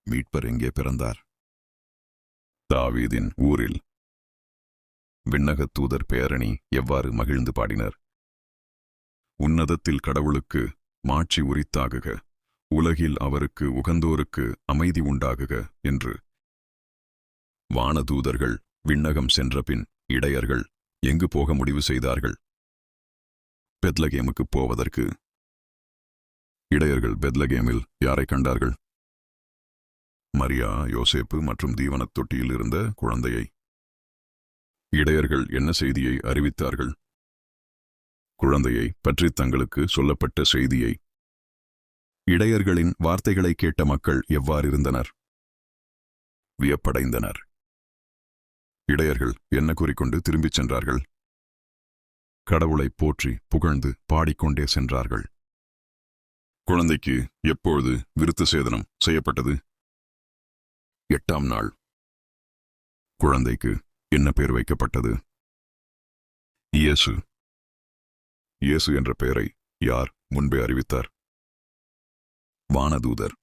மீட்பர் எங்கே பிறந்தார்? தாவீதின் ஊரில். விண்ணகத் தூதர் பேரணி எவ்வாறு மகிழ்ந்து பாடினர்? உன்னதத்தில் கடவுளுக்கு மாட்சி உரித்தாகுக, உலகில் அவருக்கு உகந்தோருக்கு அமைதி உண்டாகுக என்று. வானதூதர்கள் விண்ணகம் சென்றபின் இடையர்கள் எங்கு போக முடிவு செய்தார்கள்? பெத்லகேமுக்குப் போவதற்கு. இடையர்கள் பெத்லகேமில் யாரை கண்டார்கள்? மரியா, யோசேப்பு மற்றும் தீவனத் தொட்டியில் இருந்த குழந்தையை. இடையர்கள் என்ன செய்தியை அறிவித்தார்கள்? குழந்தையை பற்றி தங்களுக்கு சொல்லப்பட்ட செய்தியை. இடையர்களின் வார்த்தைகளை கேட்ட மக்கள் எவ்வாறிருந்தனர்? வியப்படைந்தனர். இடையர்கள் என்ன கூறிக்கொண்டு திரும்பிச் சென்றார்கள்? கடவுளை போற்றி புகழ்ந்து பாடிக்கொண்டே சென்றார்கள். குழந்தைக்கு எப்பொழுது விருத்த சேதனம் செய்யப்பட்டது? 8ஆம் நாள். குழந்தைக்கு என்ன பெயர் வைக்கப்பட்டது? இயேசு. இயேசு என்ற பெயரை யார் முன்பே அறிவித்தார்? வானதூதர்.